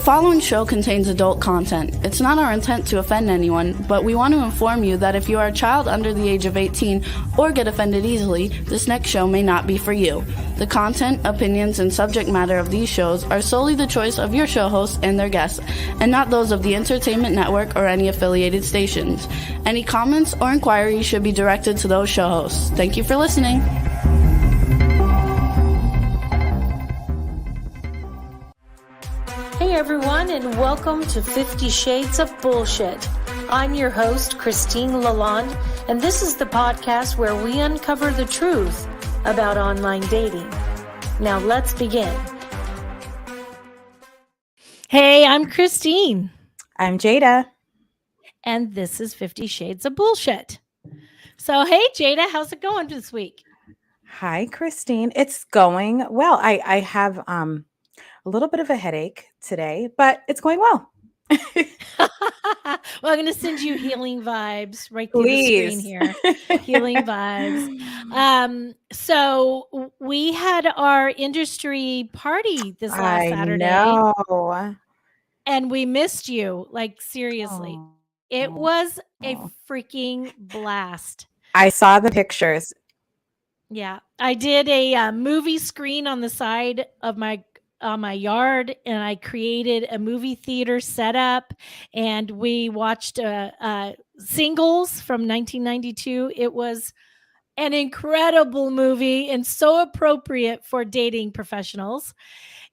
following show contains adult content. It's not our intent to offend anyone, but we want to inform you that if you are a child under the age of 18 or get offended easily, this next show may not be for you. The content, opinions, and subject matter of these shows are solely the choice of your show hosts and their guests, and not those of the Entertainment Network or any affiliated stations. Any comments or inquiries should be directed to those show hosts. Thank you for listening. Hey everyone, and welcome to 50 Shades of Bullshit. I'm your host, Christine Lalonde, and this is the podcast where we uncover the truth about online dating. Now let's begin. Hey, I'm Christine. I'm Jada. And this is 50 Shades of Bullshit. So, hey Jada, how's it going this week? Hi, Christine. It's going well. I have a little bit of a headache today, but it's going well. Well, I'm going to send you healing vibes right through the screen here. Healing vibes. So we had our industry party this last Saturday. I know. And we missed you. Like, seriously. It was a freaking blast. I saw the pictures. Yeah. I did a movie screen on the side of my yard, and I created a movie theater setup, and we watched Singles from 1992. It was an incredible movie and so appropriate for dating professionals.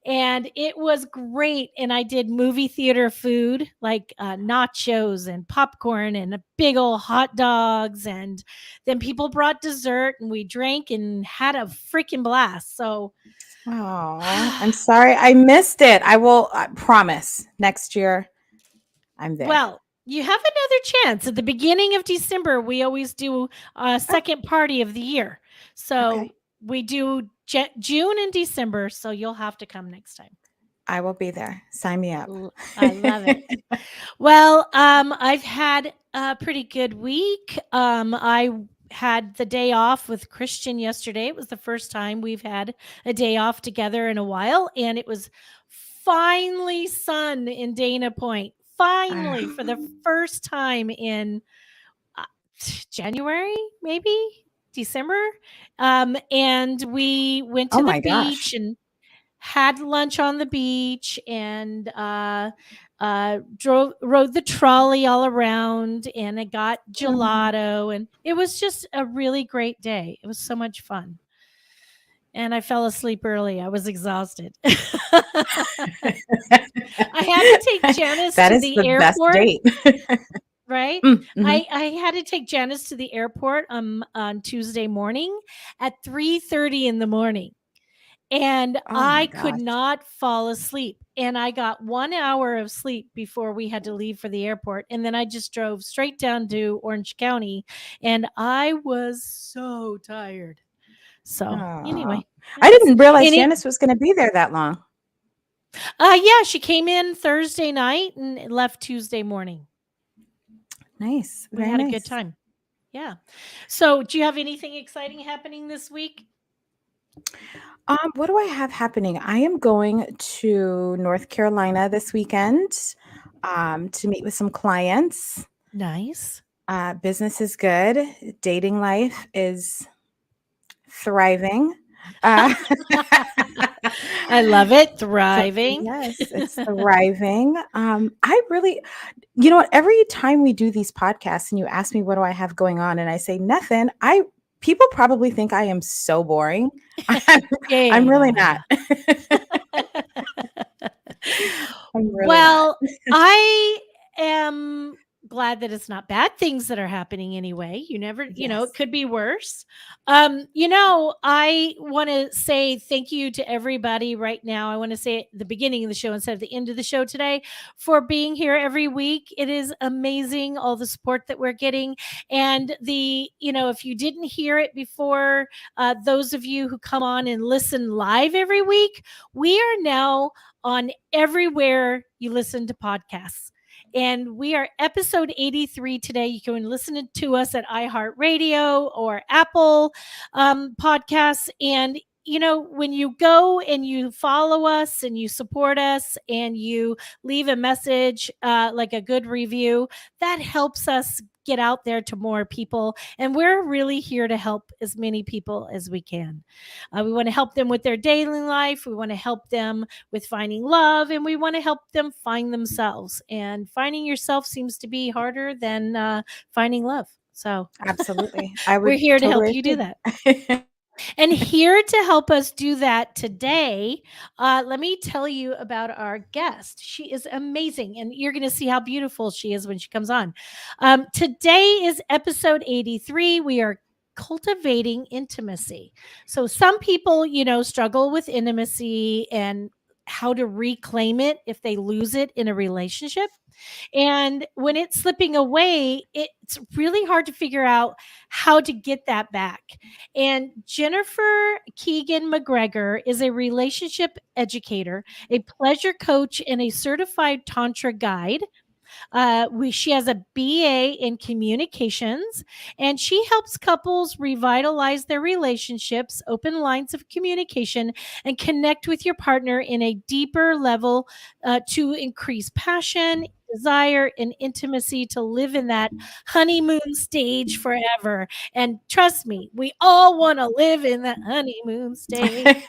And it was great. And I did movie theater food like nachos and popcorn and a big old hot dogs. And then people brought dessert and we drank and had a freaking blast. So, oh, I'm sorry. I missed it. I will promise next year I'm there. Well, you have another chance. At the beginning of December, we always do a second party of the year. So we do June and December, so you'll have to come next time. I will be there. Sign me up. I love it. Well, I've had a pretty good week. I had the day off with Christian yesterday. It was the first time we've had a day off together in a while, and it was finally sun in Dana Point. Finally, for the first time in January, maybe December. And we went to the beach and had lunch on the beach and rode the trolley all around, and I got gelato, and it was just a really great day. It was so much fun. And I fell asleep early. I was exhausted. I had to take Janice to the airport. Best date. Right? Mm-hmm. I had to take Janice to the airport on Tuesday morning at 3:30 in the morning. And I could not fall asleep. And I got 1 hour of sleep before we had to leave for the airport. And then I just drove straight down to Orange County. And I was so tired. So anyway. I didn't realize Janice was going to be there that long. Yeah, she came in Thursday night and left Tuesday morning. Nice. We had a good time. Yeah. So do you have anything exciting happening this week? What do I have happening? I am going to North Carolina this weekend to meet with some clients. Nice. Business is good. Dating life is thriving. I love it. Thriving. Yes, it's thriving. I really, every time we do these podcasts and you ask me what do I have going on and I say nothing, people probably think I am so boring. I'm really not. I am glad that it's not bad things that are happening anyway. You never, it could be worse. I want to say thank you to everybody right now. I want to say at the beginning of the show instead of the end of the show today for being here every week. It is amazing, all the support that we're getting. And if you didn't hear it before, those of you who come on and listen live every week, we are now on everywhere you listen to podcasts. And we are episode 83 today. You can listen to us at iHeartRadio or Apple Podcasts. And when you go and you follow us and you support us and you leave a message, like a good review, that helps us get out there to more people. And we're really here to help as many people as we can. We want to help them with their daily life. We want to help them with finding love, and we want to help them find themselves. And finding yourself seems to be harder than finding love. So Absolutely. I we're would here to help totally you do agree. that. And here to help us do that today, let me tell you about our guest. She is amazing, and you're going to see how beautiful she is when she comes on. Today is episode 83. We are cultivating intimacy. So some people, struggle with intimacy and how to reclaim it if they lose it in a relationship. And when it's slipping away, it's really hard to figure out how to get that back. And Jennifer Keegan McGregor is a relationship educator, a pleasure coach, and a certified Tantra guide. She has a BA in communications, and she helps couples revitalize their relationships, open lines of communication, and connect with your partner in a deeper level, to increase passion, desire, and intimacy, to live in that honeymoon stage forever. And trust me, we all want to live in that honeymoon stage.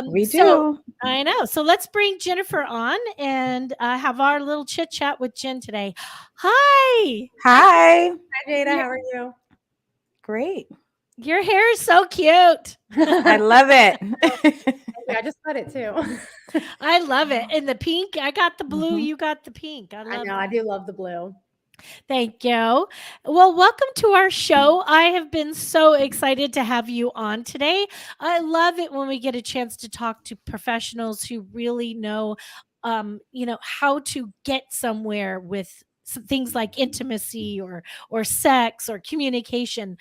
We So do. I know. So let's bring Jennifer on and have our little chit chat with Jen today. Hi. Hi. Hi, Jada. How are you? Great. Your hair is so cute. I love it. Yeah, I just got it too. I love it. And the pink, I got the blue, Mhm. you got the pink. I I love know. it. I do love the blue. Thank you. Well, welcome to our show. I have been so excited to have you on today. I love it when we get a chance to talk to professionals who really know, how to get somewhere with some things like intimacy or sex or communication.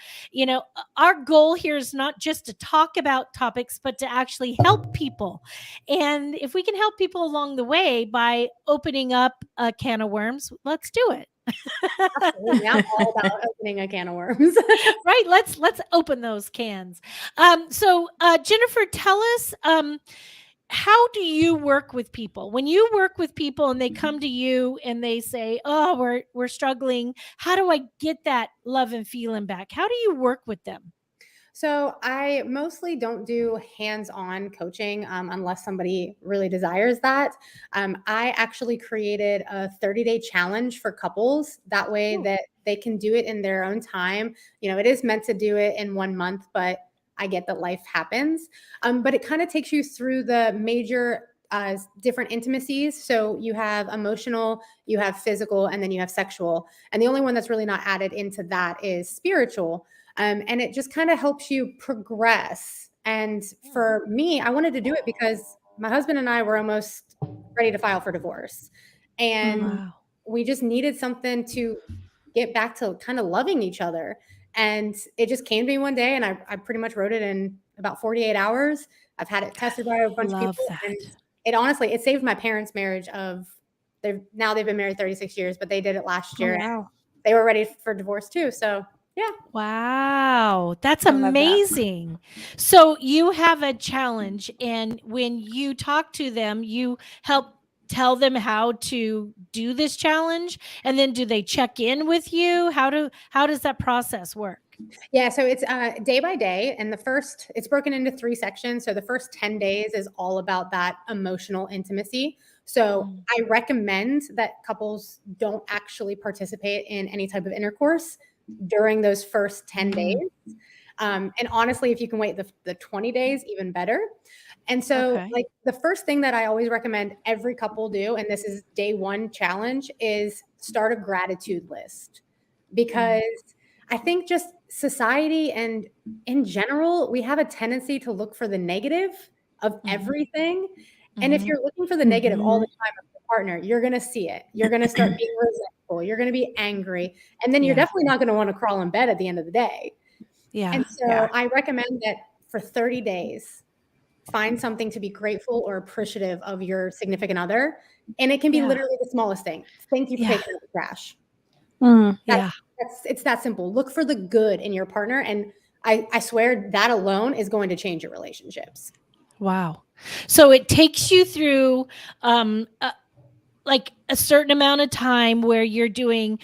Our goal here is not just to talk about topics, but to actually help people. And if we can help people along the way by opening up a can of worms, let's do it. Absolutely. I'm all about opening a can of worms. Right, let's open those cans. So Jennifer, tell us, how do you work with people when you work with people and they come to you and they say, oh, we're struggling, how do I get that love and feeling back? How do you work with them? So I mostly don't do hands-on coaching unless somebody really desires that. I actually created a 30-day challenge for couples. That way Ooh. that they can do it in their own time. It is meant to do it in 1 month, but I get that life happens. But it kind of takes you through the major different intimacies. So you have emotional, you have physical, and then you have sexual. And the only one that's really not added into that is spiritual. And it just kind of helps you progress. And for me, I wanted to do it because my husband and I were almost ready to file for divorce. And Wow. we just needed something to get back to kind of loving each other. And it just came to me one day, and I pretty much wrote it in about 48 hours. I've had it tested by a bunch of Love people. that. And it honestly, it saved my parents' marriage they've been married 36 years, but they did it last year. Oh, wow. They were ready for divorce too. So yeah. Wow, that's I love that. amazing. So you have a challenge, and when you talk to them, you help tell them how to do this challenge, and then do they check in with you? How does that process work? Yeah, so it's day by day, and it's broken into 3 sections. So the first 10 days is all about that emotional intimacy. So Mm. I recommend that couples don't actually participate in any type of intercourse during those first 10 days. And honestly, if you can wait the 20 days, even better. And so, Okay. like, the first thing that I always recommend every couple do, and this is day one challenge, is start a gratitude list. Because I think just society and in general, we have a tendency to look for the negative of everything. And if Mhm. you're looking for the negative all the Mhm. time of your partner, you're going to see it. You're going to start being resentful. You're going to be angry. And then you're Yeah. definitely not going to want to crawl in bed at the end of the day. Yeah. And so Yeah. I recommend that for 30 days, find something to be grateful or appreciative of your significant other. And it can be Yeah. literally the smallest thing. Thank you for Yeah. taking out the trash. Mm. Yeah. It's that simple. Look for the good in your partner and I swear that alone is going to change your relationships. Wow. So it takes you through like a certain amount of time where you're doing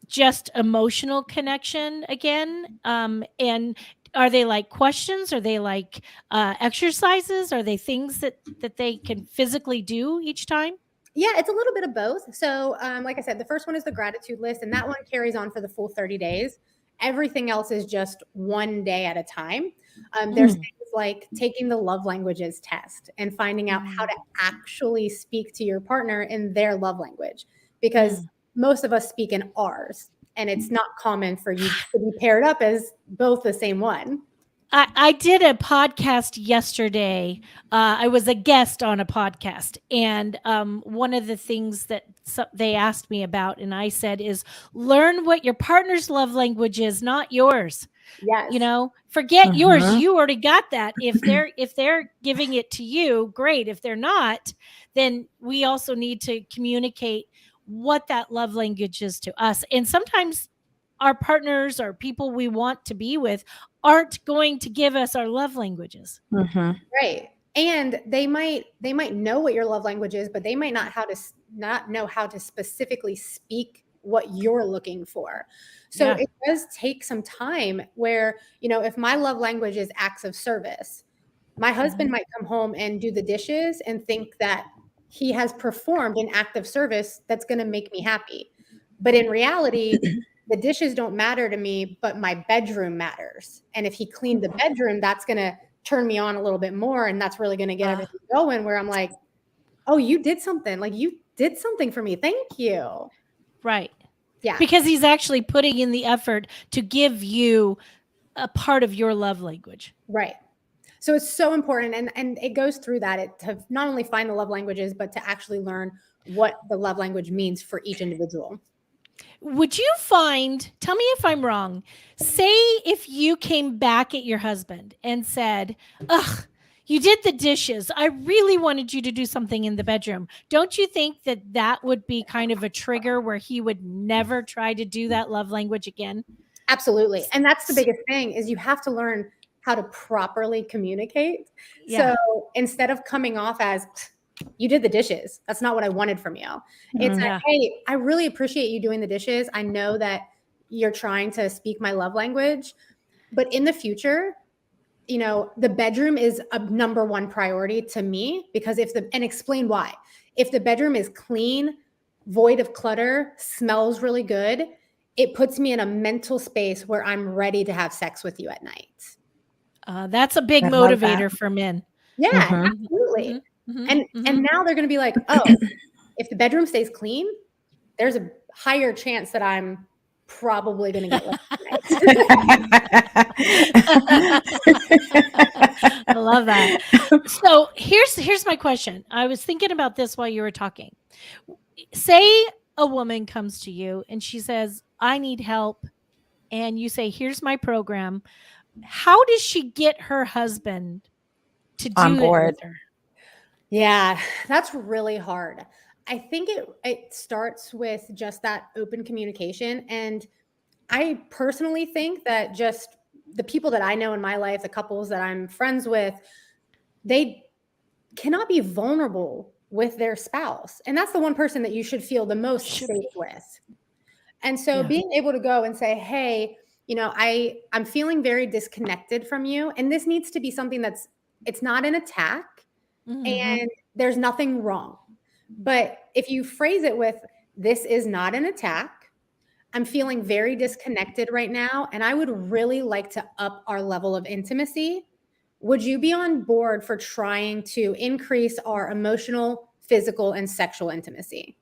just emotional connection again. And are they like questions? Are they like exercises? Are they things that they can physically do each time? Yeah, it's a little bit of both. So, like I said, the first one is the gratitude list, and that one carries on for the full 30 days. Everything else is just one day at a time. There's things like taking the love languages test and finding out how to actually speak to your partner in their love language, because most of us speak in ours, and it's not common for you to be paired up as both the same one. I did a podcast yesterday. I was a guest on a podcast, and one of the things that they asked me about, and I said, is learn what your partner's love language is, not yours. Yes. You know, forget yours. You already got that. If they're giving it to you, great. If they're not, then we also need to communicate what that love language is to us. And sometimes our partners or people we want to be with aren't going to give us our love languages. Right. And they might know what your love language is, but they might not know how to specifically speak what you're looking for. So it does take some time where, if my love language is acts of service, my husband might come home and do the dishes and think that he has performed an act of service that's going to make me happy. But in reality, the dishes don't matter to me, but my bedroom matters. And if he cleaned the bedroom, that's going to turn me on a little bit more. And that's really going to get everything going, where I'm like, oh, you did something. Like, you did something for me. Thank you. Right. Yeah. Because he's actually putting in the effort to give you a part of your love language. Right. So it's so important. And it goes through that, to not only find the love languages, but to actually learn what the love language means for each individual. Would you find, tell me if I'm wrong, say if you came back at your husband and said, ugh, you did the dishes. I really wanted you to do something in the bedroom. Don't you think that that would be kind of a trigger where he would never try to do that love language again? Absolutely. And that's the biggest thing, is you have to learn how to properly communicate. Yeah. So instead of coming off as, you did the dishes, that's not what I wanted from you. It's like, hey, I really appreciate you doing the dishes. I know that you're trying to speak my love language, but in the future, the bedroom is a number one priority to me, because and explain why. If the bedroom is clean, void of clutter, smells really good, it puts me in a mental space where I'm ready to have sex with you at night. That's a big motivator for men. Yeah, absolutely. And now they're going to be like, oh, if the bedroom stays clean, there's a higher chance that I'm probably going to get left tonight. I love that. So here's my question. I was thinking about this while you were talking. Say a woman comes to you and she says, I need help. And you say, here's my program. How does she get her husband to do on board? It with her? Yeah, that's really hard. I think it starts with just that open communication. And I personally think that just the people that I know in my life, the couples that I'm friends with, they cannot be vulnerable with their spouse. And that's the one person that you should feel the most safe with. And so being able to go and say, hey, I'm feeling very disconnected from you. And this needs to be something it's not an attack. And there's nothing wrong. But if you phrase it with, this is not an attack, I'm feeling very disconnected right now, and I would really like to up our level of intimacy. Would you be on board for trying to increase our emotional, physical, and sexual intimacy?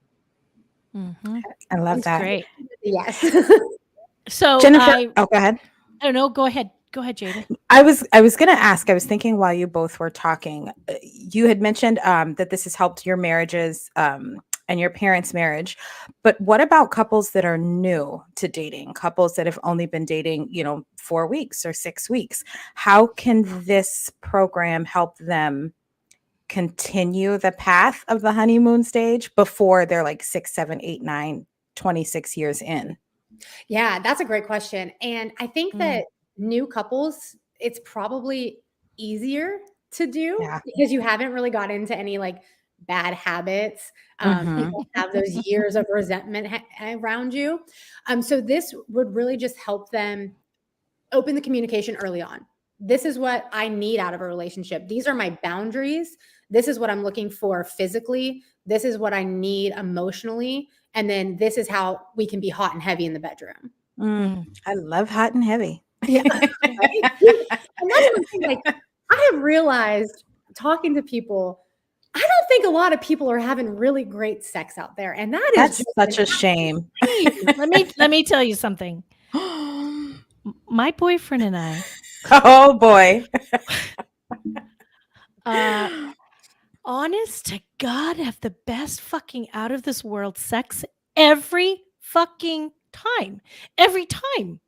I love that. Great. Yes. So Jennifer, go ahead. Oh no, go ahead. Go ahead, Jada. I was going to ask, I was thinking while you both were talking, you had mentioned that this has helped your marriages and your parents' marriage. But what about couples that are new to dating, couples that have only been dating, 4 weeks or 6 weeks? How can this program help them continue the path of the honeymoon stage before they're like 6, 7, 8, 9, 26 years in? Yeah, that's a great question. And I think that new couples, it's probably easier to do Yeah. because you haven't really got into any like bad habits. You Mhm. don't have those years of resentment around you. So this would really just help them open the communication early on. This is what I need out of a relationship. These are my boundaries. This is what I'm looking for physically. This is what I need emotionally. And then this is how we can be hot and heavy in the bedroom. I love hot and heavy. Yeah. Right? And that's one thing, like, I have realized talking to people, I don't think a lot of people are having really great sex out there. And that is That's just such a shame. Let me tell you something. My boyfriend and I, Oh boy. honest to God, have the best fucking out of this world sex every fucking time. Every time.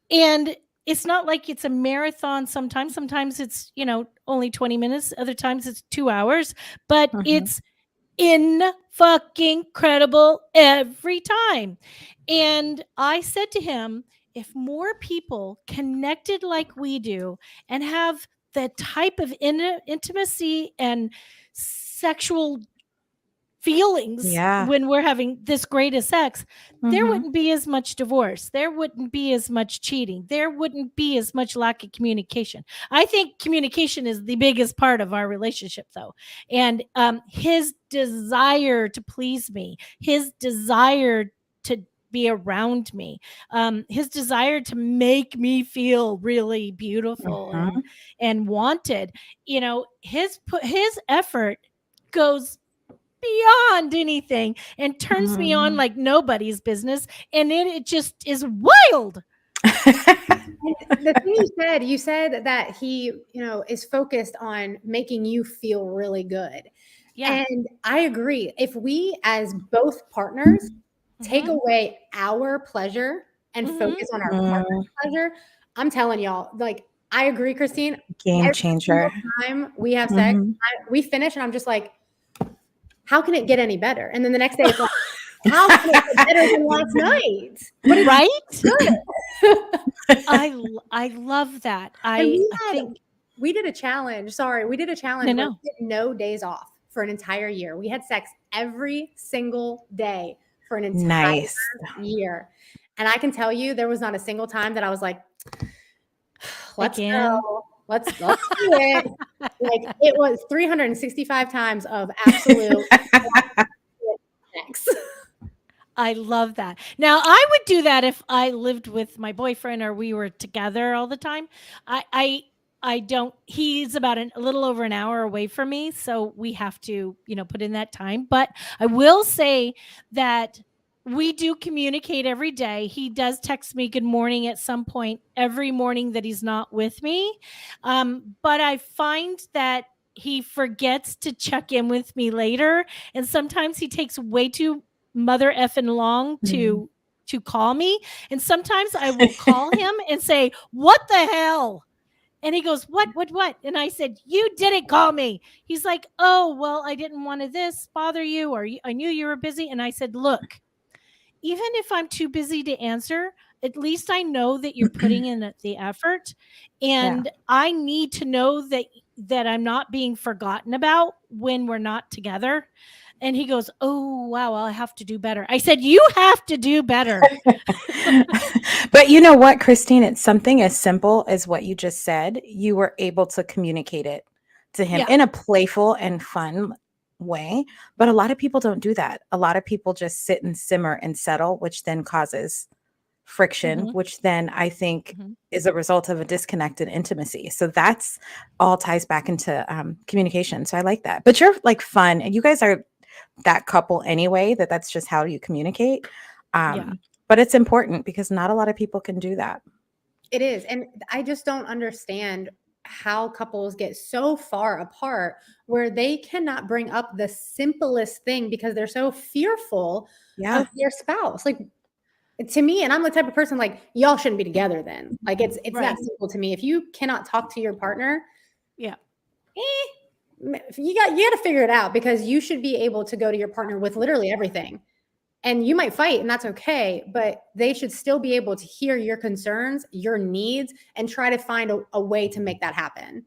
And it's not like it's a marathon sometimes. Sometimes it's, only 20 minutes. Other times it's 2 hours. But Mhm. it's in fucking credible every time. And I said to him, if more people connected like we do and have the type of intimacy and sexual feelings Yeah. when we're having this great of sex, there Mhm. wouldn't be as much divorce. There wouldn't be as much cheating. There wouldn't be as much lack of communication. I think communication is the biggest part of our relationship, though. And his desire to please me, his desire to be around me, his desire to make me feel really beautiful Mhm. and wanted, his effort goes beyond anything and turns me on Mhm. like nobody's business, and it just is wild. The thing you said that he, is focused on making you feel really good. Yeah. And I agree. If we, as both partners, take Mhm. away our pleasure and Mhm. focus on our partner's pleasure, I'm telling y'all, like, I agree, Christine. Game Every changer. single time we have sex, Mhm. we finish, and I'm just like, how can it get any better? And then the next day, it's like, how can it get better than last night? But it's Right? good. I love that. And I think we did a challenge. Sorry, we did a challenge where no. we did no days off for an entire year. We had sex every single day for an entire Nice. year. And I can tell you, there was not a single time that I was like, let's Again. go. Let's do it. Like, it was 365 times of absolute sex. I love that. Now, I would do that if I lived with my boyfriend or we were together all the time. I don't. He's about a little over an hour away from me, so we have to, put in that time. But I will say that we do communicate every day. He does text me good morning at some point every morning that he's not with me. But I find that he forgets to check in with me later, and sometimes he takes way too mother effing long to call me, and sometimes I will call him and say, what the hell? And he goes, what? And I said, you didn't call me. He's like, oh, well, I didn't want to bother you, or I knew you were busy. And I said, look, even if I'm too busy to answer, at least I know that you're putting in the effort, and I need to know that I'm not being forgotten about when we're not together. And he goes, oh, wow, I have to do better. I said, you have to do better. But you know what, Christine? It's something as simple as what you just said. You were able to communicate it to him in a playful and fun way. But a lot of people don't do that. A lot of people just sit and simmer and settle, which then causes friction, which then I think is a result of a disconnected intimacy. So that's all ties back into communication. So I like that. But you're like fun, and you guys are that couple anyway, that's just how you communicate. But it's important because not a lot of people can do that. It is. And I just don't understand how couples get so far apart where they cannot bring up the simplest thing because they're so fearful of their spouse. Like, to me, and I'm the type of person, like, y'all shouldn't be together then. Like, it's that simple to me. If you cannot talk to your partner, you got to figure it out, because you should be able to go to your partner with literally everything And you might fight, and that's okay, but they should still be able to hear your concerns, your needs, and try to find a way to make that happen.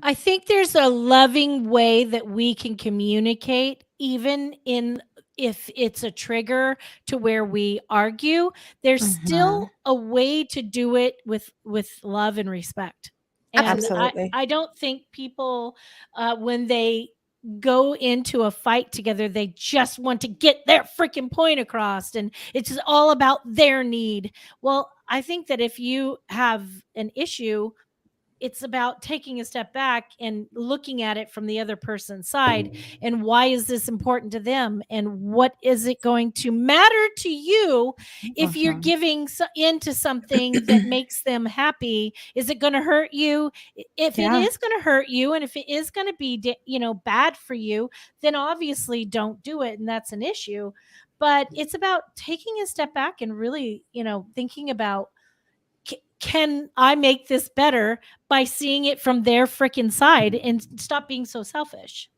I think there's a loving way that we can communicate, even if it's a trigger to where we argue. There's still a way to do it with love and respect. And Absolutely. I don't think people, when they go into a fight together, they just want to get their freaking point across, and it's just all about their need. Well, I think that if you have an issue, it's about taking a step back and looking at it from the other person's side, and why is this important to them, and what is it going to matter to you if you're giving into something that makes them happy. Is it going to hurt you? If it is going to hurt you, and if it is going to be bad for you, then obviously don't do it, and that's an issue. But it's about taking a step back and really thinking about, can I make this better by seeing it from their freaking side, and stop being so selfish?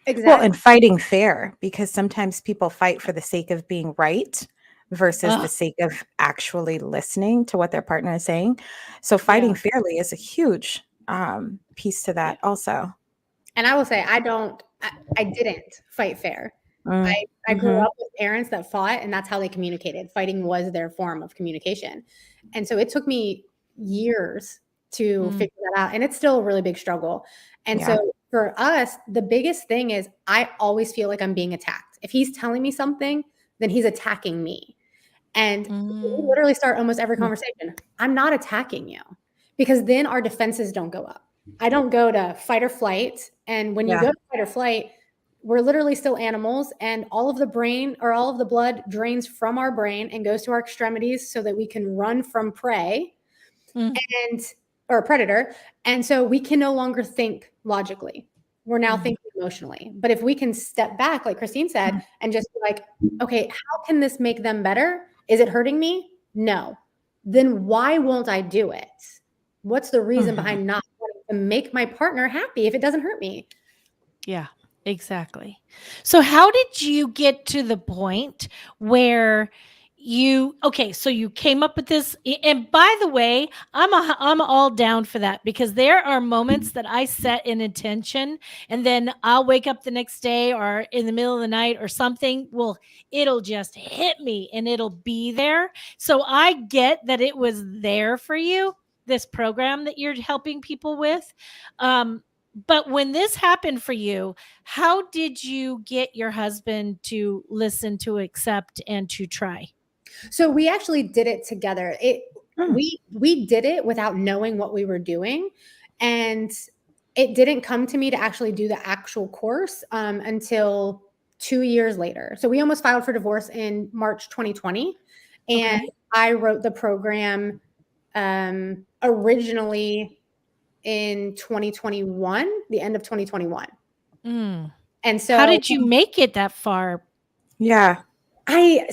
Exactly. Well, and fighting fair, because sometimes people fight for the sake of being right versus the sake of actually listening to what their partner is saying. So fighting fairly is a huge piece to that also. And I will say, I didn't fight fair. I grew up with parents that fought, and that's how they communicated. Fighting was their form of communication. And so it took me years to figure that out. And it's still a really big struggle. And so for us, the biggest thing is I always feel like I'm being attacked. If he's telling me something, then he's attacking me. And we literally start almost every conversation, I'm not attacking you, because then our defenses don't go up. I don't go to fight or flight. And when you go to fight or flight, we're literally still animals, and all of the brain or all of the blood drains from our brain and goes to our extremities so that we can run from prey or a predator. And so we can no longer think logically. We're now thinking emotionally. But if we can step back, like Christine said, and just be like, okay, how can this make them better? Is it hurting me? No. Then why won't I do it? What's the reason behind not wanting to make my partner happy if it doesn't hurt me? Yeah, exactly. So how did you get to the point where you came up with this? And by the way, I'm all down for that, because there are moments that I set an intention, and then I'll wake up the next day or in the middle of the night or something. Well, it'll just hit me and it'll be there. So I get that it was there for you, this program that you're helping people with. But when this happened for you, how did you get your husband to listen, to accept, and to try? So we actually did it together. We did it without knowing what we were doing. And it didn't come to me to actually do the actual course until 2 years later. So we almost filed for divorce in March 2020. And I wrote the program originally in 2021, the end of 2021. And so how did you make it that far? Yeah. I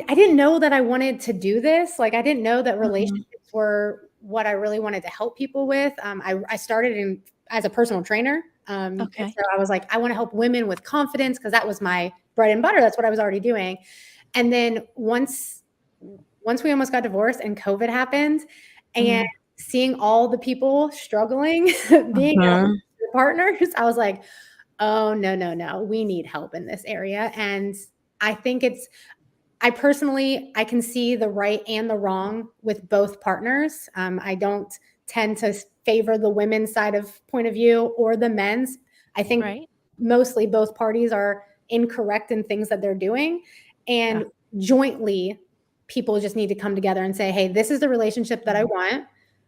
didn't know that I wanted to do this. Like, I didn't know that relationships were what I really wanted to help people with. I started as a personal trainer. So I was like, I want to help women with confidence, because that was my bread and butter. That's what I was already doing. And then once we almost got divorced and COVID happened, and seeing all the people struggling, being partners, I was like, oh, no, we need help in this area. And I think I can see the right and the wrong with both partners. I don't tend to favor the women's side of point of view or the men's. I think mostly both parties are incorrect in things that they're doing. And jointly, people just need to come together and say, hey, this is the relationship that I want.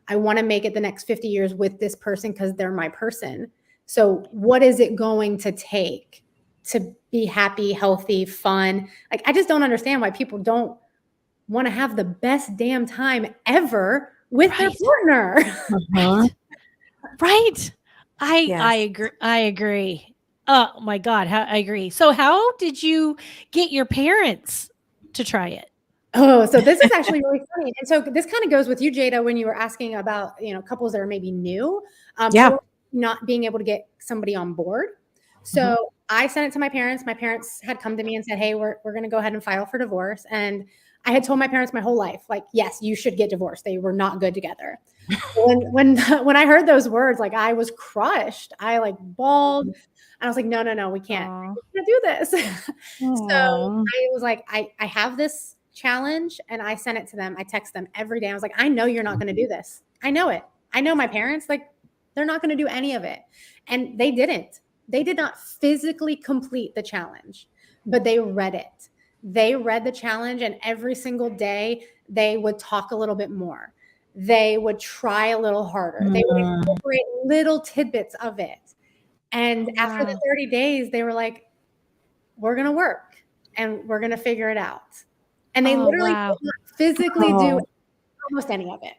I want to make it the next 50 years with this person because they're my person. So what is it going to take to be happy, healthy, fun? Like, I just don't understand why people don't want to have the best damn time ever with their partner. Right. I agree. Oh my God. I agree. So how did you get your parents to try it? Oh, so this is actually really funny. And so this kind of goes with you, Jada, when you were asking about, couples that are maybe new, or not being able to get somebody on board. So I sent it to my parents. My parents had come to me and said, "Hey, we're going to go ahead and file for divorce." And I had told my parents my whole life, like, yes, you should get divorced. They were not good together. When I heard those words, like I was crushed. I like bawled. And I was like, no, we can't. Aw. We can't do this. So Aw. I was like, I have this challenge, and I sent it to them. I text them every day. I was like, I know you're not going to do this. I know it. I know my parents, like, they're not going to do any of it. And they didn't. They did not physically complete the challenge, but they read it. They read the challenge, and every single day they would talk a little bit more. They would try a little harder. They would incorporate little tidbits of it. And after the 30 days, they were like, we're going to work and we're going to figure it out. And they literally did not physically do almost any of it.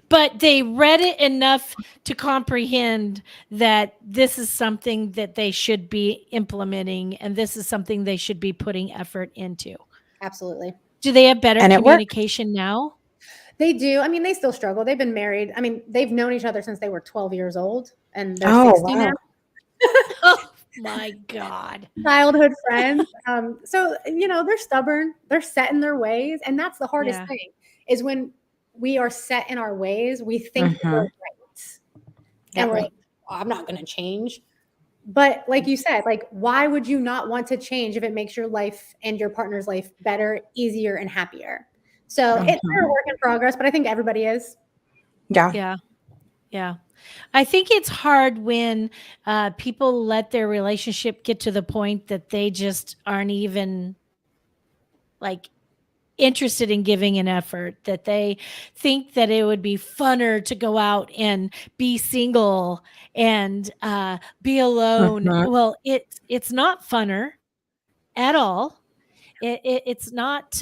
But they read it enough to comprehend that this is something that they should be implementing, and this is something they should be putting effort into. Absolutely. Do they have better And it communication now? They do. I mean, they still struggle. They've been married. I mean, they've known each other since they were 12 years old, and they're 60 now. Oh my God. Childhood friends. So, they're stubborn. They're set in their ways. And that's the hardest thing, is when we are set in our ways, we think we're right. And we're like, I'm not going to change. But like you said, like, why would you not want to change if it makes your life and your partner's life better, easier, and happier? So it's a work in progress, but I think everybody is. Yeah. I think it's hard when people let their relationship get to the point that they just aren't even like interested in giving an effort, that they think that it would be funner to go out and be single and be alone. Well, it's not funner at all. It's not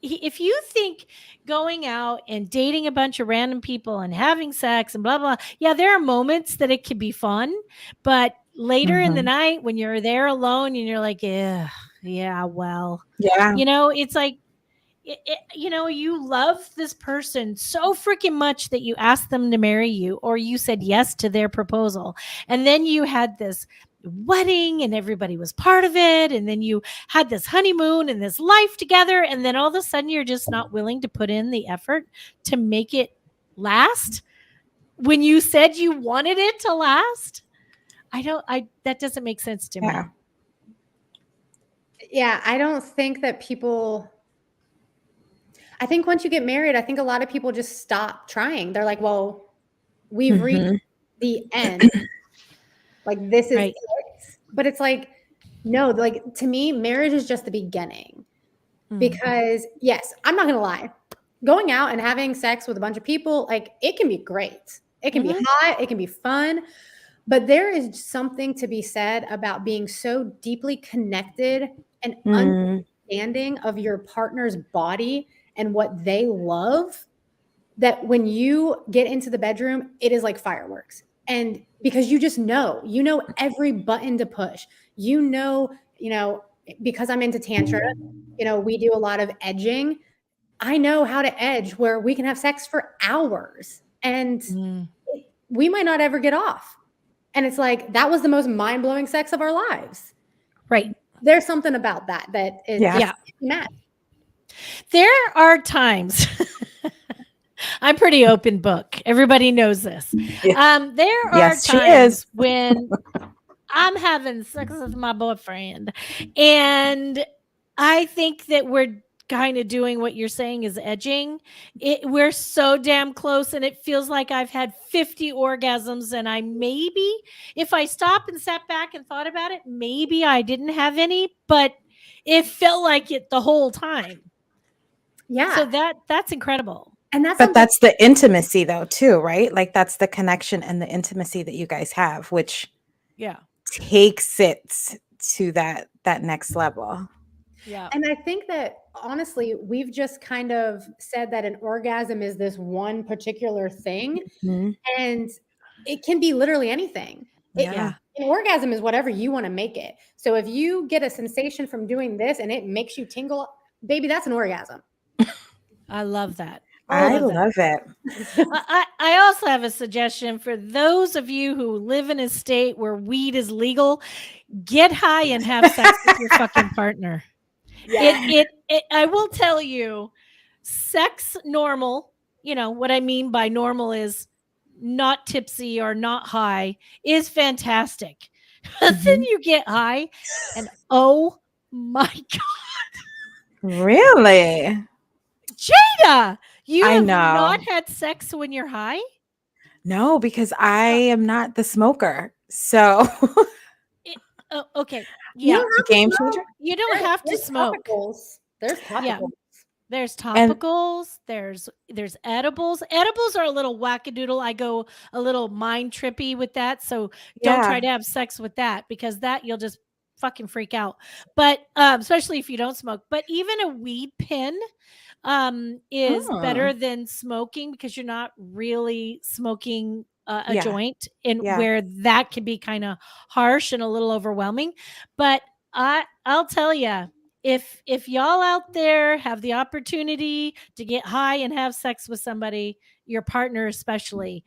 if you think going out and dating a bunch of random people and having sex and blah blah, yeah, there are moments that it can be fun, but later in the night when you're there alone and you're like, well, it's like, you love this person so freaking much that you asked them to marry you, or you said yes to their proposal, and then you had this wedding and everybody was part of it, and then you had this honeymoon and this life together, and then all of a sudden you're just not willing to put in the effort to make it last when you said you wanted it to last. That doesn't make sense to me. Yeah, I don't think that I think once you get married, I think a lot of people just stop trying. They're like, well, we've reached the end. Like, this is it. But it's like, no, like, to me, marriage is just the beginning. Because yes, I'm not going to lie. Going out and having sex with a bunch of people, like, it can be great. It can be hot. It can be fun. But there is something to be said about being so deeply connected and understanding of your partner's body and what they love, that when you get into the bedroom, it is like fireworks. And because you just know every button to push, because I'm into Tantra, we do a lot of edging. I know how to edge where we can have sex for hours and we might not ever get off. And it's like, that was the most mind-blowing sex of our lives. Right. There's something about that is mad. There are times I'm pretty open book. Everybody knows this. There are times when I'm having sex with my boyfriend and I think that we're kind of doing what you're saying is edging. We're so damn close and it feels like I've had 50 orgasms, and I maybe, if I stopped and sat back and thought about it, maybe I didn't have any, but it felt like it the whole time. Yeah. So that's incredible. And that's the intimacy though too, right? Like, that's the connection and the intimacy that you guys have, which takes it to that next level. Yeah. And I think that honestly, we've just kind of said that an orgasm is this one particular thing, and it can be literally anything. An orgasm is whatever you want to make it. So if you get a sensation from doing this and it makes you tingle, baby, that's an orgasm. I love that. I love that. love it. I also have a suggestion for those of you who live in a state where weed is legal. Get high and have sex with your fucking partner. Yeah. It I will tell you, sex normal, what I mean by normal is not tipsy or not high, is fantastic. But then you get high and oh my God, Really? Jada, you I have know. not had sex when you're high? No, because I am not the smoker. So Okay. You Yeah. don't have to game smoke. changer. You don't have to There's smoke. topicals. There's topicals. Yeah. There's And- topicals, there's edibles. Edibles are a little wackadoodle. I go a little mind trippy with that. So don't try Yeah. to have sex with that, because that you'll just fucking freak out. But especially if you don't smoke. But even a weed pen is better than smoking, because you're not really smoking a Yeah. joint, and Yeah. where that can be kind of harsh and a little overwhelming. But I'll tell you, if y'all out there have the opportunity to get high and have sex with somebody, your partner especially,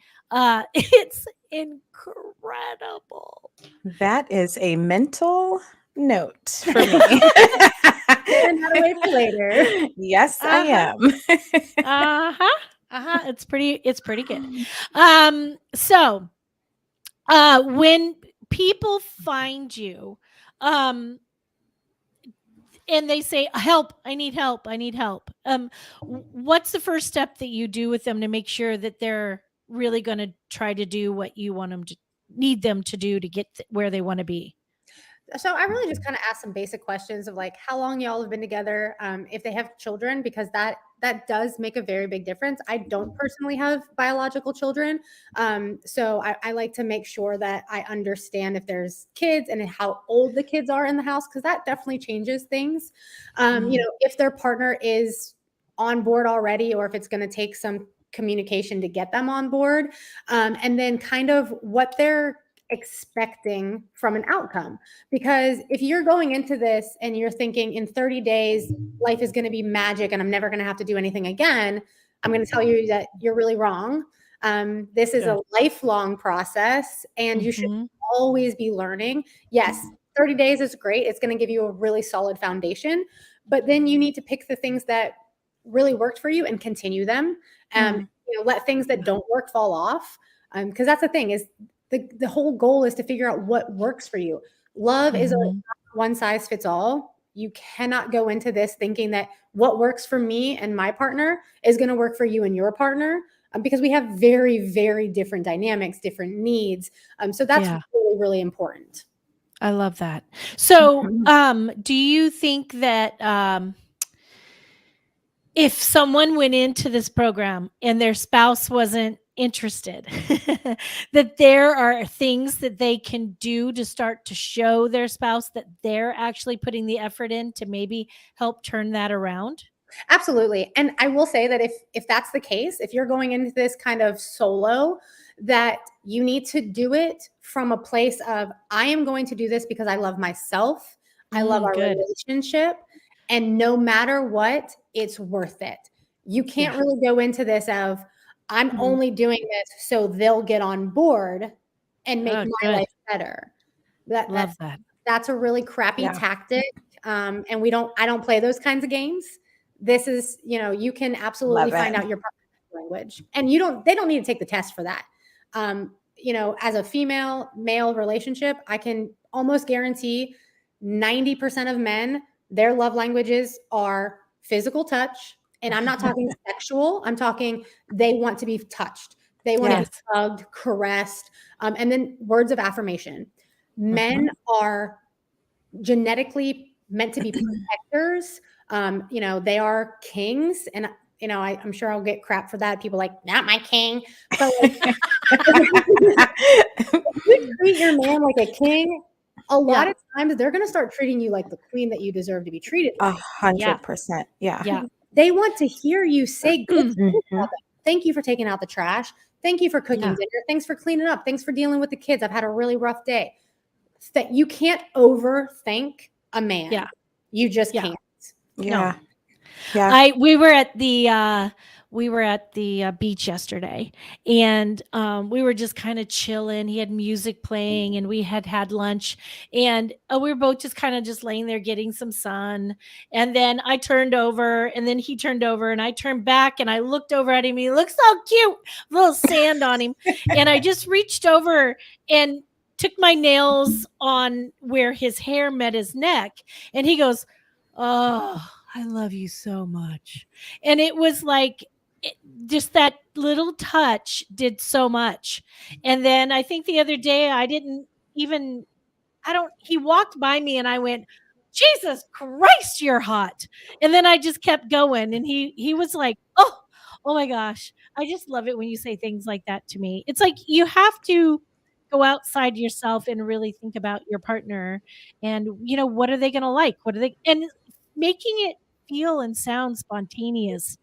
it's incredible. That is a mental note for me. Storing that away for later. Yes, I am. It's pretty good. So when people find you, and they say, help, I need help, what's the first step that you do with them to make sure that they're really going to try to do what you need them to do to get where they want to be? So I really just kind of ask some basic questions of like how long y'all have been together, if they have children, because that does make a very big difference. I don't personally have biological children, so I like to make sure that I understand if there's kids and how old the kids are in the house, because that definitely changes things. If their partner is on board already, or if it's going to take some communication to get them on board, and then kind of what they're expecting from an outcome. Because if you're going into this and you're thinking in 30 days life is going to be magic and I'm never going to have to do anything again, I'm going to tell you that you're really wrong. This is a lifelong process, and you should always be learning. Yes, 30 days is great. It's going to give you a really solid foundation, but then you need to pick the things that really worked for you and continue them. Let things that don't work fall off, because that's the thing, is the whole goal is to figure out what works for you. Love is a one size fits all. You cannot go into this thinking that what works for me and my partner is going to work for you and your partner, because we have very, very different dynamics, different needs. So that's really, really important. I love that. So do you think that if someone went into this program and their spouse wasn't interested, that there are things that they can do to start to show their spouse that they're actually putting the effort in to maybe help turn that around? Absolutely. And I will say that if that's the case, if you're going into this kind of solo, that you need to do it from a place of, I am going to do this because I love myself. I love our relationship. And no matter what, it's worth it. You can't really go into this of, I'm only doing this so they'll get on board and make my life better. That's a really crappy tactic. And I don't play those kinds of games. This is, you can absolutely find out your partner's language, and they don't need to take the test for that. As a female male relationship, I can almost guarantee 90% of men, their love languages are physical touch. And I'm not talking sexual. I'm talking they want to be touched. They want to be hugged, caressed, and then words of affirmation. Men are genetically meant to be protectors. They are kings. And, I'm sure I'll get crap for that. People like, not my king. But if you treat your man like a king, a lot of times they're going to start treating you like the queen that you deserve to be treated like. 100%. Yeah. They want to hear you say good things about them. Thank you for taking out the trash. Thank you for cooking dinner. Thanks for cleaning up. Thanks for dealing with the kids. I've had a really rough day. You can't overthink a man. You just can't. Yeah. We were at the we were at the beach yesterday, and we were just kind of chilling. He had music playing, and we had had lunch, and we were both just kind of just laying there getting some sun. And then I turned over, and then he turned over, and I turned back, and I looked over at him. He looked so cute, little sand on him, and I just reached over and took my nails on where his hair met his neck, and he goes, "Oh, I love you so much." And it was like, just that little touch did so much. And then I think the other day I didn't even, he walked by me and I went, "Jesus Christ, you're hot." And then I just kept going. And he was like, oh my gosh. I just love it when you say things like that to me. It's like you have to go outside yourself and really think about your partner and, what are they going to like? What are they, and making it feel and sound spontaneous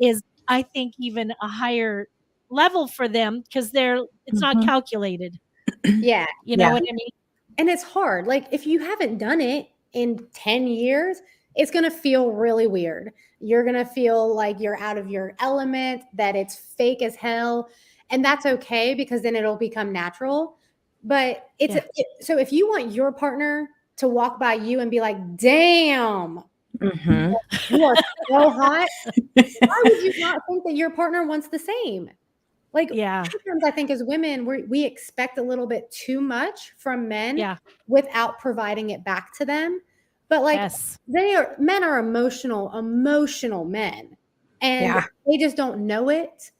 is, I think, even a higher level for them because it's not Mhm. calculated. Yeah. You know Yeah. what I mean? And it's hard. Like if you haven't done it in 10 years, it's going to feel really weird. You're going to feel like you're out of your element, that it's fake as hell. And that's okay because then it'll become natural. But so if you want your partner to walk by you and be like, "Damn, Mhm. you are so hot," why would you not think that your partner wants the same? Like Yeah. sometimes I think as women, we expect a little bit too much from men Yeah. without providing it back to them. But like Yes. men are emotional men, and Yeah. they just don't know it.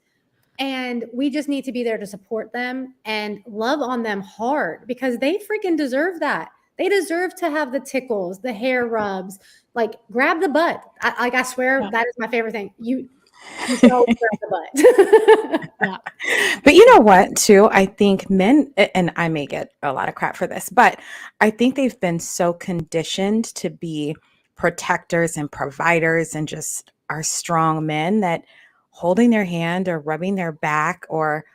And we just need to be there to support them and love on them hard because they freaking deserve that. They deserve to have the tickles, the hair rubs, like grab the butt. I swear Yeah. that is my favorite thing. You can always grab the butt. Yeah. But you know what, too? I think men, and I may get a lot of crap for this, but I think they've been so conditioned to be protectors and providers and just are strong men that holding their hand or rubbing their back or,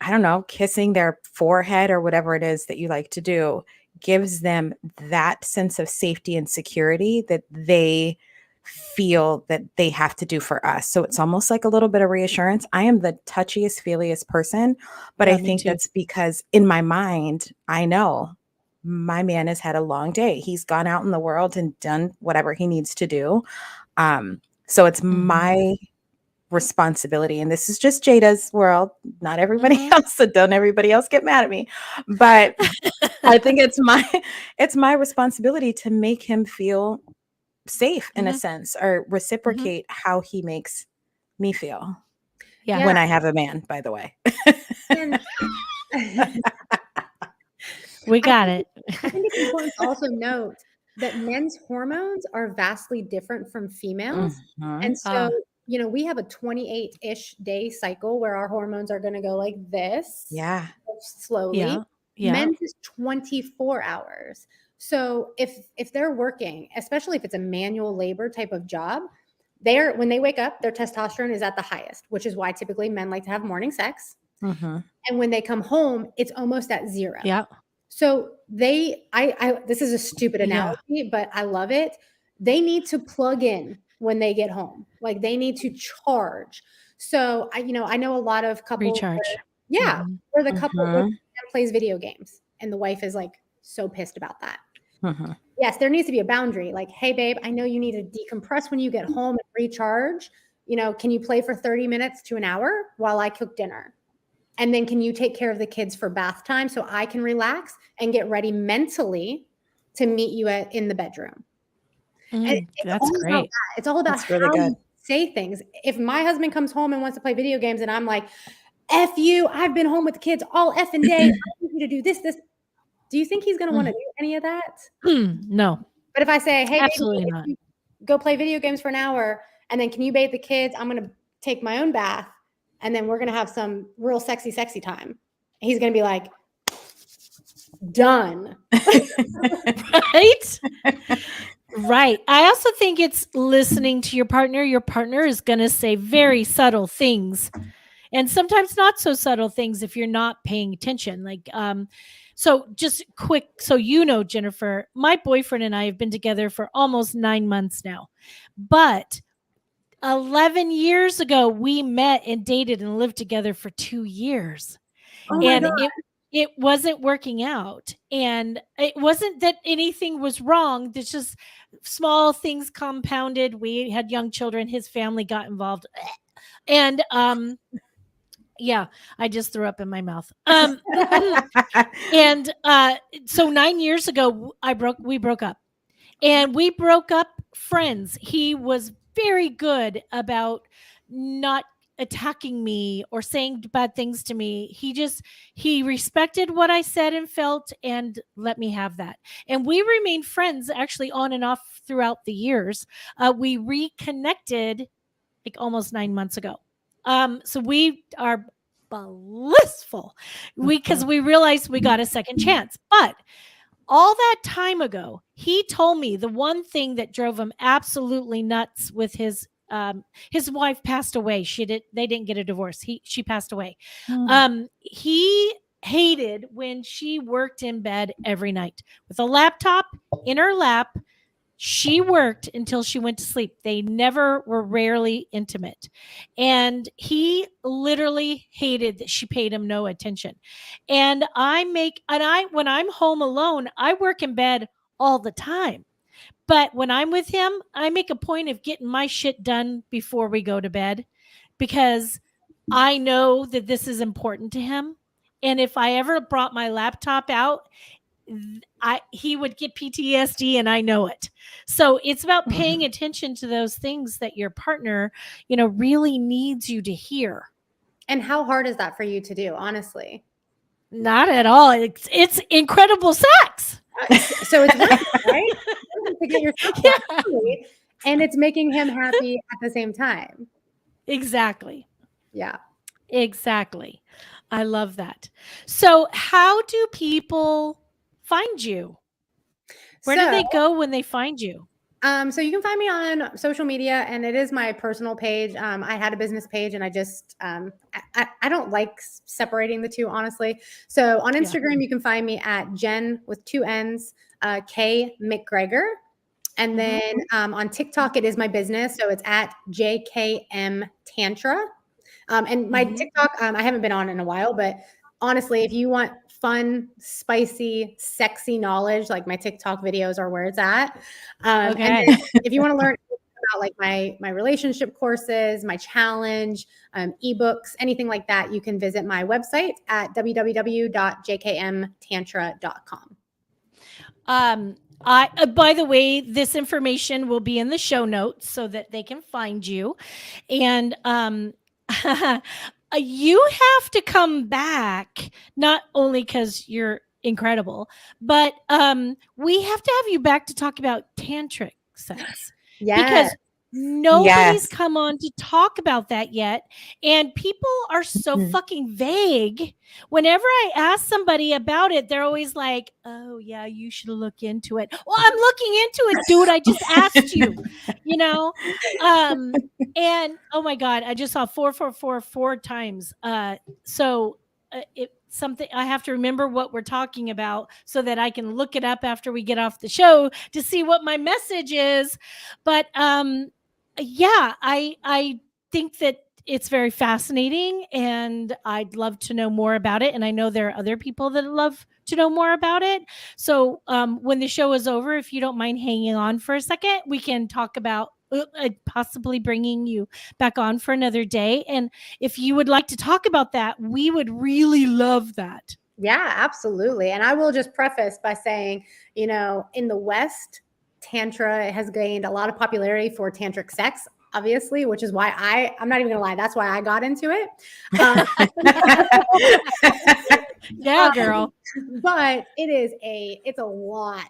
I don't know, kissing their forehead or whatever it is that you like to do gives them that sense of safety and security that they feel that they have to do for us. So it's almost like a little bit of reassurance. I am the touchiest, feeliest person, but Yeah, I me think too. that's because in my mind, I know my man has had a long day. He's gone out in the world and done whatever he needs to do. So it's Mhm. my responsibility. And this is just Jada's world, not everybody Mhm. else. So don't everybody else get mad at me. But I think it's my responsibility to make him feel safe in a Mhm. sense or reciprocate how he makes me feel Yeah. when I have a man, by the way. And We got it. I think it's important to also note that men's hormones are vastly different from females. Mhm. And so, Ah. we have a 28-ish day cycle where our hormones are going to go like this Yeah. slowly. Yeah. Yeah. Men's is 24 hours. So if they're working, especially if it's a manual labor type of job, when they wake up, their testosterone is at the highest, which is why typically men like to have morning sex. Mhm. And when they come home, it's almost at zero. Yeah. So this is a stupid Yeah. analogy, but I love it. They need to plug in when they get home. Like they need to charge. So I know a lot of couples Recharge. Mhm. where the couple Mhm. plays video games and the wife is like so pissed about that. Mhm. Yes, there needs to be a boundary. Like, "Hey babe, I know you need to decompress when you get home and recharge. Can you play for 30 minutes to an hour while I cook dinner? And then can you take care of the kids for bath time so I can relax and get ready mentally to meet you in the bedroom?" And it's That's all about great. that. It's all about That's really how good. you say things. If my husband comes home and wants to play video games and I'm like, "F you, I've been home with the kids all effing day. I need you to do this, this." Do you think he's going to want to do any of that? No, But if I say, "Hey, baby, absolutely if not. you go play video games for an hour and then can you bathe the kids? I'm going to take my own bath and then we're going to have some real sexy time." He's going to be like, "Done." Right? Right. I also think it's listening to your partner. Your partner is going to say very subtle things and sometimes not so subtle things if you're not paying attention. So just quick, so Jennifer, my boyfriend and I have been together for almost 9 months now, but 11 years ago, we met and dated and lived together for 2 years. Oh my And God. it wasn't working out. And it wasn't that anything was wrong. There's just small things compounded. We had young children. His family got involved. And yeah, I just threw up in my mouth. And so 9 years ago, we broke up. And we broke up friends. He was very good about not attacking me or saying bad things to me. He respected what I said and felt and let me have that. And we remained friends actually on and off throughout the years. We reconnected like almost 9 months ago. So we are blissful because we realized we got a second chance. But all that time ago, he told me the one thing that drove him absolutely nuts with his wife passed away. They didn't get a divorce. She passed away. He hated when she worked in bed every night with a laptop in her lap. She worked until she went to sleep. They never were rarely intimate. And he literally hated that she paid him no attention. And when I'm home alone, I work in bed all the time. But when I'm with him, I make a point of getting my shit done before we go to bed because I know that this is important to him. And if I ever brought my laptop out, he would get PTSD and I know it. So it's about paying attention to those things that your partner, really needs you to hear. And how hard is that for you to do, honestly? Not at all. It's incredible sex. So it's working, right? To get yourself happy, and it's making him happy at the same time. Exactly. Yeah. Exactly. I love that. So how do people find you? Where do they go when they find you? So you can find me on social media, and it is my personal page. I had a business page, and I just I don't like separating the two, honestly. So on Instagram, you can find me at Jen with 2 N's, K McGregor, and then on TikTok, it is my business, so it's at JKM Tantra. And my TikTok, I haven't been on in a while, but honestly, if you want fun, spicy, sexy knowledge, like my TikTok videos are where it's at. And then if you want to learn about like my relationship courses, my challenge, ebooks, anything like that, you can visit my website at www.jkmtantra.com. By the way, this information will be in the show notes so that they can find you. And you have to come back, not only because you're incredible, but we have to have you back to talk about tantric sex. Because nobody's come on to talk about that yet. And people are so fucking vague. Whenever I ask somebody about it, they're always like, oh, yeah, you should look into it. Well, I'm looking into it, dude. I just asked you, and oh my God, I just saw 4 times. Something I have to remember what we're talking about so that I can look it up after we get off the show to see what my message is. But yeah, I think that it's very fascinating and I'd love to know more about it. And I know there are other people that love to know more about it. So when the show is over, if you don't mind hanging on for a second, we can talk about possibly bringing you back on for another day. And if you would like to talk about that, we would really love that. Yeah, absolutely. And I will just preface by saying, in the West, Tantra has gained a lot of popularity for tantric sex, obviously, which is why I'm not even gonna lie, that's why I got into it. Yeah, girl. But it's a lot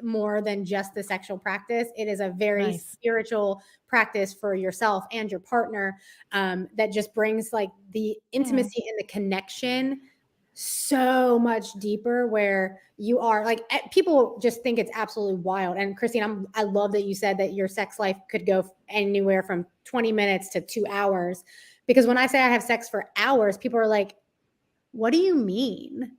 more than just the sexual practice. It is a very spiritual practice for yourself and your partner that just brings like the intimacy and the connection so much deeper, where you are like, people just think it's absolutely wild. And Christine, I love that you said that your sex life could go anywhere from 20 minutes to 2 hours, because when I say I have sex for hours, people are like, what do you mean?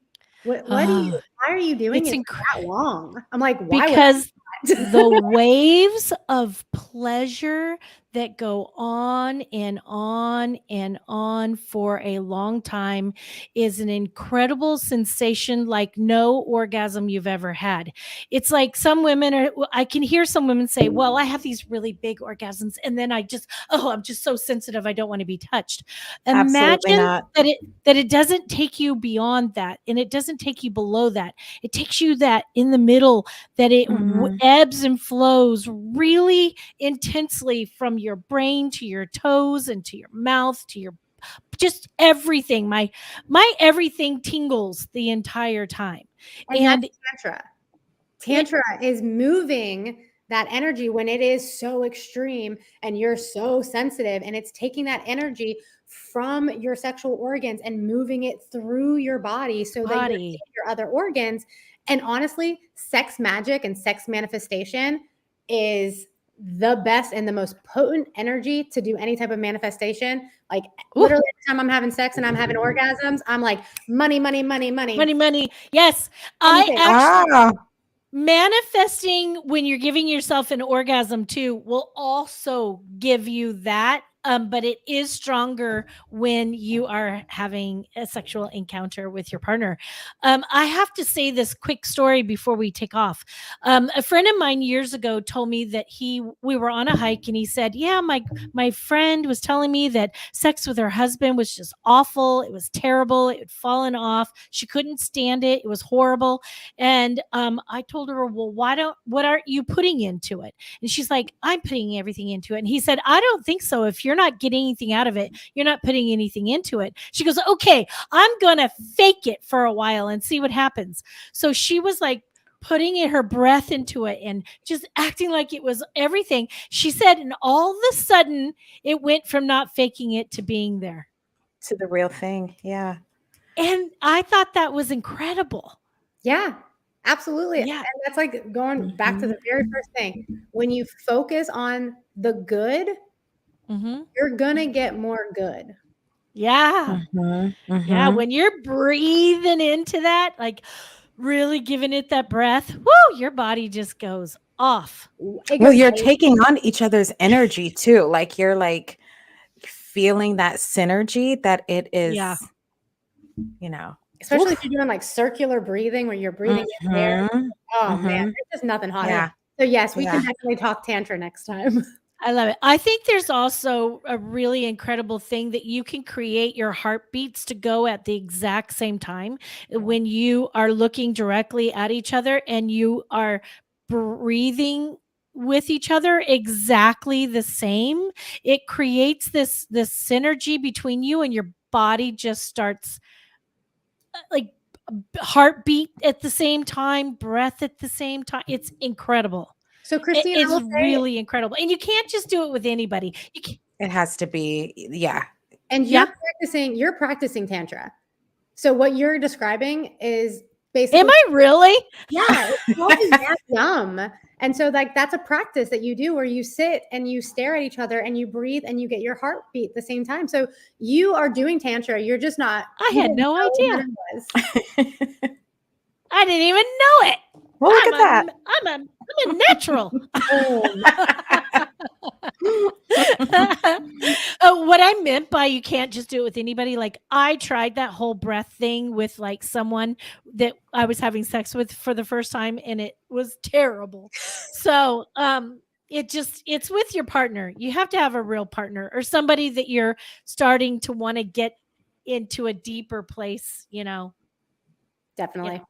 Why are you doing it for that long? I'm like, why? Because the waves of pleasure that go on and on and on for a long time is an incredible sensation like no orgasm you've ever had. It's like some women are, I can hear some women say, well, I have these really big orgasms and then I'm just so sensitive. I don't want to be touched. Absolutely Imagine not. that it doesn't take you beyond that and it doesn't take you below that. It takes you that in the middle, that it Mhm. ebbs and flows really intensely from your brain to your toes and to your mouth to your just everything. My everything tingles the entire time. And And that's Tantra. Tantra is moving that energy when it is so extreme and you're so sensitive, and it's taking that energy from your sexual organs and moving it through your body so that you're body. seeing your other organs. And honestly, sex magic and sex manifestation is the best and the most potent energy to do any type of manifestation. Like literally every time I'm having sex and I'm having orgasms, I'm like, money, money, money, money. Money, money. Yes. Anything. I actually Ah, manifesting when you're giving yourself an orgasm too will also give you that. But it is stronger when you are having a sexual encounter with your partner. I have to say this quick story before we take off. A friend of mine years ago told me that we were on a hike and he said, yeah, my friend was telling me that sex with her husband was just awful. It was terrible. It had fallen off. She couldn't stand it. It was horrible. And I told her, well, what aren't you putting into it? And she's like, I'm putting everything into it. And he said, I don't think so. If you're not getting anything out of it, you're not putting anything into it. She goes, okay, I'm going to fake it for a while and see what happens. So she was like, putting her breath into it and just acting like it was everything. She said, and all of a sudden it went from not faking it to being there. to the real thing. Yeah. And I thought that was incredible. Yeah, absolutely. Yeah. And that's like going back to the very first thing. When you focus on the good, you're going to get more good. Yeah. Mhm, Yeah. mhm. When you're breathing into that, like really giving it that breath, whoo, your body just goes off. It Well, goes you're crazy. taking on each other's energy too. Like you're like feeling that synergy that it is, Yeah. you know. Especially Oof. if you're doing like circular breathing where you're breathing in there. Mhm, Oh man, mhm. there's just nothing hotter. Yeah. So yes, we Yeah. can definitely talk Tantra next time. I love it. I think there's also a really incredible thing that you can create your heartbeats to go at the exact same time when you are looking directly at each other and you are breathing with each other exactly the same. It creates this synergy between you and your body just starts like heartbeat at the same time, breath at the same time. It's incredible. So Christine, I It's will say, really incredible. And you can't just do it with anybody. You can't, It has to be, yeah. and yeah. you're practicing Tantra. So what you're describing is Am basically, I really? yeah, it's called yum. And so like that's a practice that you do where you sit and you stare at each other and you breathe and you get your heartbeat at the same time. So you are doing Tantra. You're just not. I you had didn't no know idea. what it was. I didn't even know it. Well, look at that. I'm a natural. What I meant by you can't just do it with anybody, like I tried that whole breath thing with like someone that I was having sex with for the first time and it was terrible. So it's with your partner. You have to have a real partner or somebody that you're starting to want to get into a deeper place, Definitely.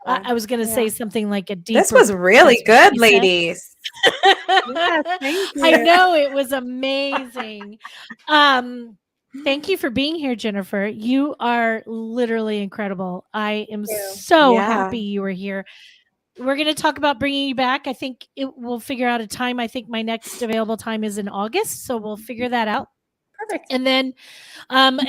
I was going to say something like a deeper. This was really good, ladies. Yes, thank you. I know it was amazing. Thank you for being here, Jennifer. You are literally incredible. I am so Yeah. happy you were here. We're going to talk about bringing you back. I think we'll figure out a time. I think my next available time is in August, so we'll figure that out. Perfect. And then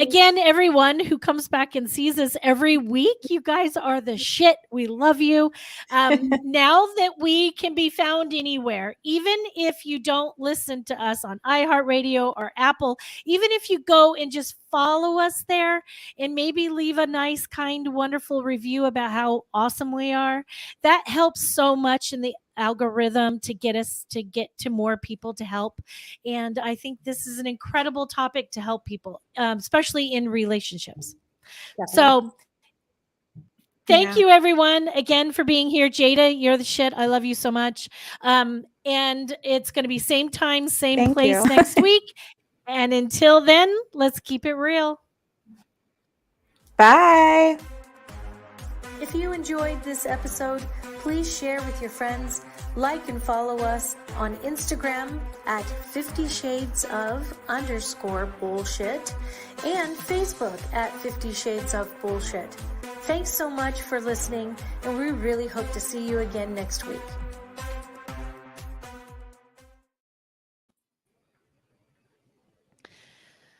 again, everyone who comes back and sees us every week, you guys are the shit. We love you. Now that we can be found anywhere, even if you don't listen to us on iHeartRadio or Apple, even if you go and just follow us there and maybe leave a nice, kind, wonderful review about how awesome we are, that helps so much in the algorithm to get to more people to help. And I think this is an incredible topic to help people, especially in relationships. Definitely. So thank you everyone again for being here. Jada, you're the shit. I love you so much. And it's going to be same time, same place next week. And until then, let's keep it real. Bye. If you enjoyed this episode, please share with your friends, like and follow us on Instagram at 50 Shades of _bullshit and Facebook at 50 Shades of Bullshit. Thanks so much for listening, and we really hope to see you again next week.